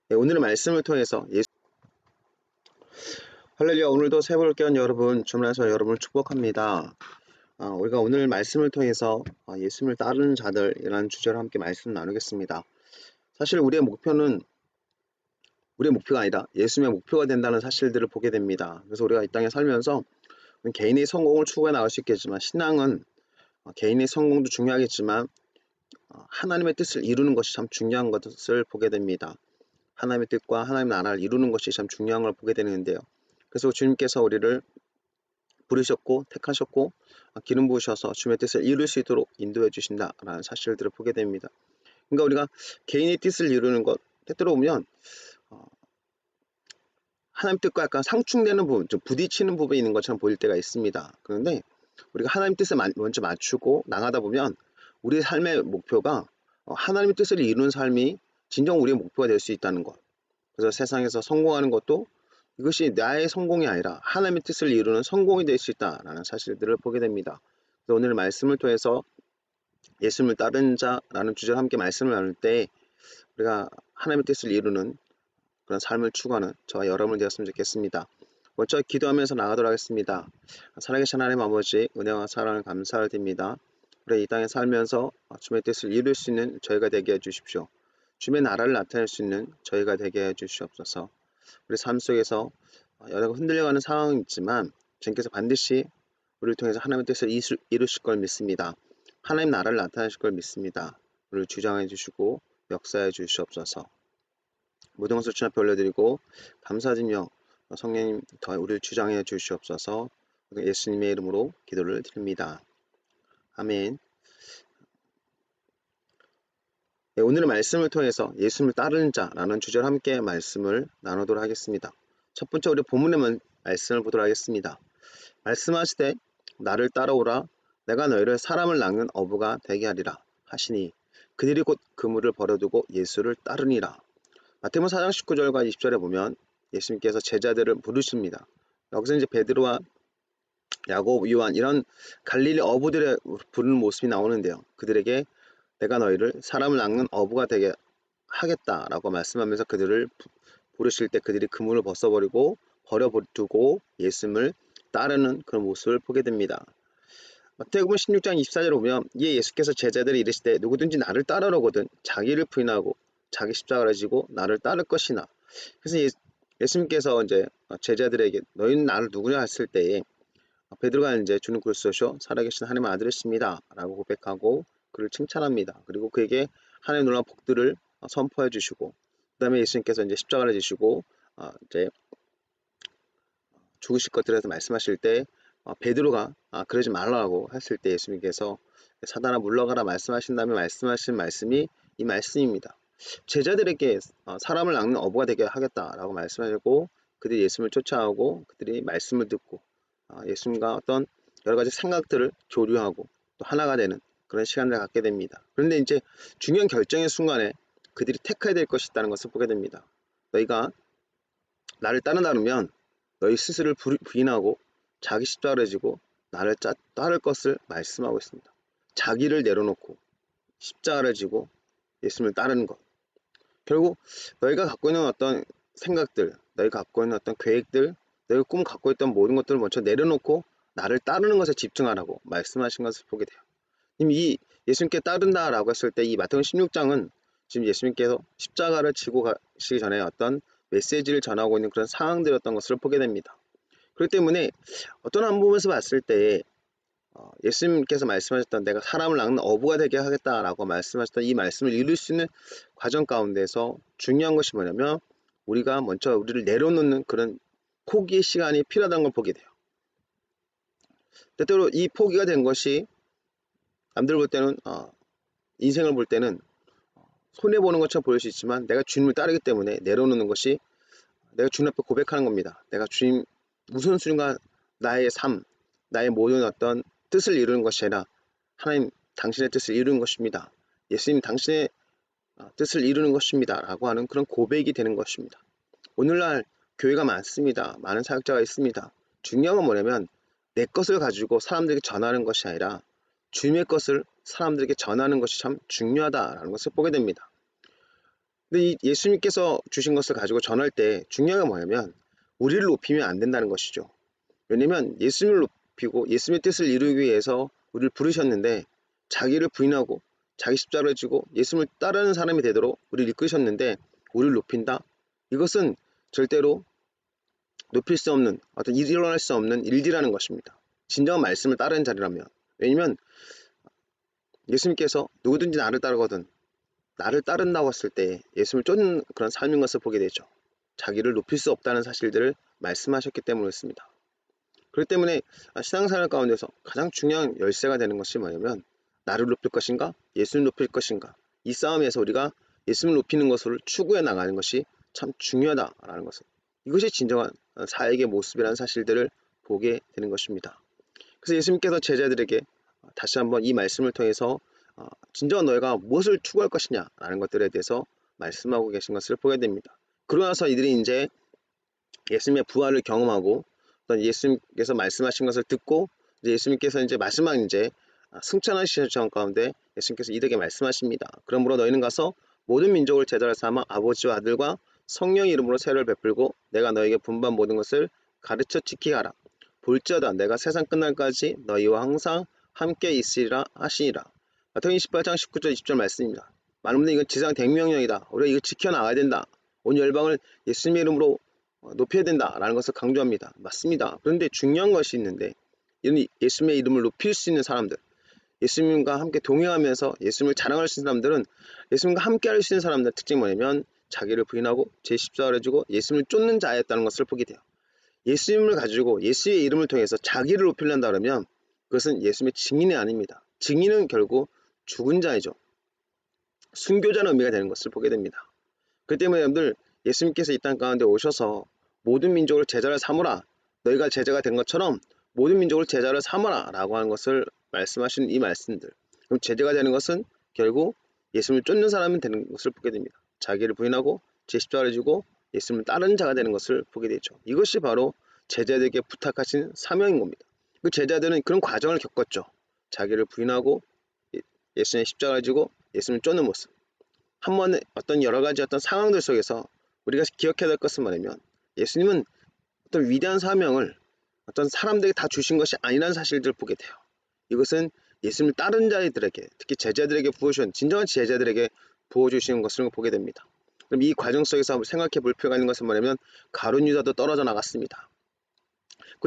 네, 오늘의 말씀을 통해서 할렐루야. 오늘도 새해를 껴는 여러분 주문해서 여러분을 축복합니다. 우리가 오늘 말씀을 통해서 예수님을 따르는 자들이라는 주제로 함께 말씀 나누겠습니다. 사실 우리의 목표가 아니라 예수님의 목표가 된다는 사실들을 보게 됩니다. 그래서 우리가 이 땅에 살면서 개인의 성공을 추구해 나갈 수 있겠지만, 신앙은 개인의 성공도 중요하겠지만 하나님의 뜻을 이루는 것이 참 중요한 것을 보게 됩니다. 하나님의 뜻과 하나님의 나라를 이루는 것이 참 중요한 걸 보게 되는데요. 그래서 주님께서 우리를 부르셨고 택하셨고 기름 부으셔서 주님의 뜻을 이룰 수 있도록 인도해 주신다라는 사실들을 보게 됩니다. 그러니까 우리가 개인의 뜻을 이루는 것, 때때로 보면 하나님 뜻과 약간 상충되는 부분, 좀 부딪히는 부분이 있는 것처럼 보일 때가 있습니다. 그런데 우리가 하나님 뜻을 먼저 맞추고 나가다 보면 우리의 삶의 목표가 하나님의 뜻을 이루는 삶이 진정 우리의 목표가 될 수 있다는 것. 그래서 세상에서 성공하는 것도 이것이 나의 성공이 아니라 하나님의 뜻을 이루는 성공이 될 수 있다라는 사실들을 보게 됩니다. 그래서 오늘 말씀을 통해서 예수님을 따르는 자라는 주제로 함께 말씀을 나눌 때 우리가 하나님의 뜻을 이루는 그런 삶을 추구하는 저와 여러분이 되었으면 좋겠습니다. 먼저 기도하면서 나가도록 하겠습니다. 살아계신 하나님 아버지, 은혜와 사랑을 감사를 드립니다. 우리 이 땅에 살면서 주님의 뜻을 이룰 수 있는 저희가 되게 해주십시오. 주님의 나라를 나타낼 수 있는 저희가 되게 해주시옵소서. 우리 삶 속에서 여러 흔들려가는 상황이 있지만 주님께서 반드시 우리를 통해서 하나님의 뜻을 이루실 걸 믿습니다. 하나님 나라를 나타내실 걸 믿습니다. 우리를 주장해 주시고 역사해 주시옵소서. 모든 것을 주님 앞에 올려드리고 감사드리며 성령님 더 우리를 주장해 주시옵소서. 예수님의 이름으로 기도를 드립니다. 아멘. 네, 오늘의 말씀을 통해서 예수님을 따르는 자라는 주제로 함께 말씀을 나누도록 하겠습니다. 첫 번째 우리 본문의 말씀을 보도록 하겠습니다. 말씀하시되 나를 따라오라. 내가 너희를 사람을 낚는 어부가 되게 하리라 하시니 그들이 곧 그물을 버려두고 예수를 따르니라. 마태복음 4장 19절과 20절에 보면 예수님께서 제자들을 부르십니다. 여기서 이제 베드로와 야곱, 요한 이런 갈릴리 어부들의 부르는 모습이 나오는데요. 그들에게 내가 너희를 사람을 낚는 어부가 되게 하겠다라고 말씀하면서 그들을 부르실 때 그들이 그물을 벗어버리고 버려두고 예수님을 따르는 그런 모습을 보게 됩니다. 마태복음 16장 24절에 보면 이에 예수께서 제자들이 이르시되 누구든지 나를 따르려거든 자기를 부인하고 자기 십자가를 지고 나를 따를 것이나. 그래서 예수님께서 이제 제자들에게 너희는 나를 누구냐 했을 때에 베드로가 이제 주는 그리스도시요 살아계신 하나님의 아들이십니다 라고 고백하고 그를 칭찬합니다. 그리고 그에게 하나님의 놀라운 복들을 선포해 주시고 그 다음에 예수님께서 이제 십자가를 지시고 이제 죽으실 것들에 대해서 말씀하실 때 베드로가 그러지 말라고 했을 때 예수님께서 사단아 물러가라 말씀하신 다음에 말씀하신 말씀이 이 말씀입니다. 제자들에게 사람을 낚는 어부가 되게 하겠다라고 말씀하시고 그들이 예수님을 쫓아오고 그들이 말씀을 듣고 예수님과 어떤 여러 가지 생각들을 교류하고 또 하나가 되는 그런 시간을 갖게 됩니다. 그런데 이제 중요한 결정의 순간에 그들이 택해야 될 것이 있다는 것을 보게 됩니다. 너희가 나를 따르면 너희 스스로를 부인하고 자기 십자가를 지고 나를 따를 것을 말씀하고 있습니다. 자기를 내려놓고 십자가를 지고 예수님을 따르는 것. 결국 너희가 갖고 있는 어떤 생각들, 너희가 갖고 있는 어떤 계획들, 너희가 꿈 갖고 있던 모든 것들을 먼저 내려놓고 나를 따르는 것에 집중하라고 말씀하신 것을 보게 돼요. 이 예수님께 따른다라고 했을 때 이 마태복음 16장은 지금 예수님께서 십자가를 지고 가시기 전에 어떤 메시지를 전하고 있는 그런 상황들이었던 것을 보게 됩니다. 그렇기 때문에 어떤 한 부분에서 봤을 때 예수님께서 말씀하셨던 내가 사람을 낚는 어부가 되게 하겠다라고 말씀하셨던 이 말씀을 이룰 수 있는 과정 가운데서 중요한 것이 뭐냐면 우리가 먼저 우리를 내려놓는 그런 포기의 시간이 필요하다는 걸 보게 돼요. 때때로 이 포기가 된 것이 남들 볼 때는 인생을 볼 때는 손해보는 것처럼 보일 수 있지만 내가 주님을 따르기 때문에 내려놓는 것이 내가 주님 앞에 고백하는 겁니다. 내가 주님 우선순위가 나의 삶, 나의 모든 어떤 뜻을 이루는 것이 아니라 하나님 당신의 뜻을 이루는 것입니다. 예수님 당신의 뜻을 이루는 것입니다. 라고 하는 그런 고백이 되는 것입니다. 오늘날 교회가 많습니다. 많은 사역자가 있습니다. 중요한 건 뭐냐면 내 것을 가지고 사람들에게 전하는 것이 아니라 주님의 것을 사람들에게 전하는 것이 참 중요하다라는 것을 보게 됩니다. 근데 이 예수님께서 주신 것을 가지고 전할 때 중요한 건 뭐냐면 우리를 높이면 안 된다는 것이죠. 왜냐면 예수님을 높이고 예수님의 뜻을 이루기 위해서 우리를 부르셨는데 자기를 부인하고 자기 십자가를 지고 예수님을 따르는 사람이 되도록 우리를 이끄셨는데 우리를 높인다? 이것은 절대로 높일 수 없는 어떤 일어날 수 없는 일이라는 것입니다. 진정한 말씀을 따르는 자리라면. 왜냐면 예수님께서 누구든지 나를 따르거든 나를 따른다고 했을 때 예수님을 쫓는 그런 삶인 것을 보게 되죠. 자기를 높일 수 없다는 사실들을 말씀하셨기 때문이었습니다. 그렇기 때문에 신앙생활 가운데서 가장 중요한 열쇠가 되는 것이 뭐냐면 나를 높일 것인가 예수님을 높일 것인가 이 싸움에서 우리가 예수님을 높이는 것을 추구해 나가는 것이 참 중요하다라는 것을 이것이 진정한 사역의 모습이라는 사실들을 보게 되는 것입니다. 그래서 예수님께서 제자들에게 다시 한번 이 말씀을 통해서 진정한 너희가 무엇을 추구할 것이냐라는 것들에 대해서 말씀하고 계신 것을 보게 됩니다. 그러고 나서 이들이 이제 예수님의 부활을 경험하고 어떤 예수님께서 말씀하신 것을 듣고 이제 예수님께서 이제 마지막 이제 승천하시는 시간 가운데 예수님께서 이들에게 말씀하십니다. 그러므로 너희는 가서 모든 민족을 제자로 삼아 아버지와 아들과 성령의 이름으로 세례를 베풀고 내가 너에게 분반 모든 것을 가르쳐 지키게 하라. 볼지어다 내가 세상 끝날까지 너희와 항상 함께 있으리라 하시니라. 마태복음 28장 19절 20절 말씀입니다. 많은 분들이 이건 지상 대명령이다. 우리가 이거 지켜나가야 된다. 온 열방을 예수님의 이름으로 높여야 된다라는 것을 강조합니다. 맞습니다. 그런데 중요한 것이 있는데 이런 예수님의 이름을 높일 수 있는 사람들 예수님과 함께 동행하면서 예수님을 자랑할 수 있는 사람들은 예수님과 함께 할 수 있는 사람들의 특징이 뭐냐면 자기를 부인하고 제 십자가를 지고 예수님을 쫓는 자였다는 것을 보게 돼요. 예수님을 가지고 예수의 이름을 통해서 자기를 높이려다 그러면 그것은 예수님의 증인이 아닙니다. 증인은 결국 죽은 자이죠. 순교자는 의미가 되는 것을 보게 됩니다. 그렇기 때문에 여러분들 예수님께서 이 땅 가운데 오셔서 모든 민족을 제자를 삼으라 너희가 제자가 된 것처럼 모든 민족을 제자를 삼아라 라고 하는 것을 말씀하시는 이 말씀들 그럼 제자가 되는 것은 결국 예수님을 쫓는 사람이 되는 것을 보게 됩니다. 자기를 부인하고 제 십자가를 지고 예수님을 따르는 자가 되는 것을 보게 되죠. 이것이 바로 제자들에게 부탁하신 사명인 겁니다. 그 제자들은 그런 과정을 겪었죠. 자기를 부인하고 예수님의 십자가를 지고 예수님을 쫓는 모습 한 번에 어떤 여러 가지 어떤 상황들 속에서 우리가 기억해야 될 것은 뭐냐면 예수님은 어떤 위대한 사명을 어떤 사람들에게 다 주신 것이 아니라는 사실들을 보게 돼요. 이것은 예수님을 따른 자들에게 특히 제자들에게 부어주신 진정한 제자들에게 부어주시는 것을 보게 됩니다. 그럼 이 과정 속에서 한번 생각해 볼 필요가 있는 것은 뭐냐면 가룟 유다도 떨어져 나갔습니다.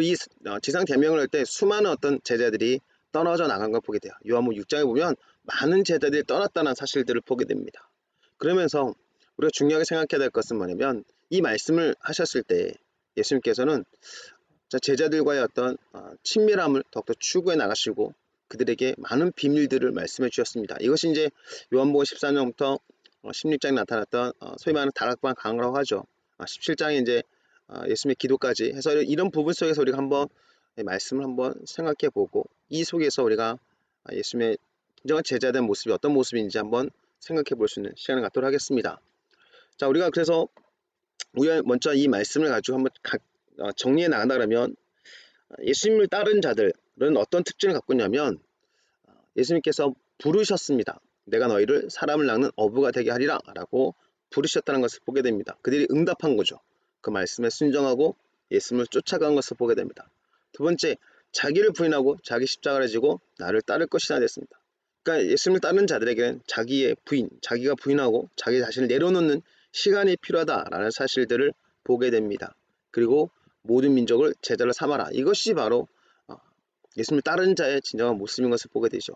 이 지상 대명을 할 때 수많은 어떤 제자들이 떨어져 나간 걸 보게 돼요. 요한복음 6장에 보면 많은 제자들이 떠났다는 사실들을 보게 됩니다. 그러면서 우리가 중요하게 생각해야 될 것은 뭐냐면 이 말씀을 하셨을 때 예수님께서는 제자들과의 어떤 친밀함을 더욱더 추구해 나가시고 그들에게 많은 비밀들을 말씀해 주셨습니다. 이것이 이제 요한복음 14장부터 16장에 나타났던 소위 말하는 다락방 강화라고 하죠. 17장에 이제 예수님의 기도까지 해서 이런 부분 속에서 우리가 한번 말씀을 한번 생각해 보고 이 속에서 우리가 예수님의 진정한 제자된 모습이 어떤 모습인지 한번 생각해 볼 수 있는 시간을 갖도록 하겠습니다. 자, 우리가 그래서 우리가 먼저 이 말씀을 가지고 한번 정리해 나간다 그러면 예수님을 따른 자들은 어떤 특징을 갖고 있냐면 예수님께서 부르셨습니다. 내가 너희를 사람을 낚는 어부가 되게 하리라 라고 부르셨다는 것을 보게 됩니다. 그들이 응답한 거죠. 그 말씀에 순종하고 예수님을 쫓아간 것을 보게 됩니다. 두 번째, 자기를 부인하고 자기 십자가를 지고 나를 따를 것이라 됐습니다. 그러니까 예수님을 따르는 자들에게는 자기의 부인, 자기가 부인하고 자기 자신을 내려놓는 시간이 필요하다라는 사실들을 보게 됩니다. 그리고 모든 민족을 제자로 삼아라. 이것이 바로 예수님을 따르는 자의 진정한 모습인 것을 보게 되죠.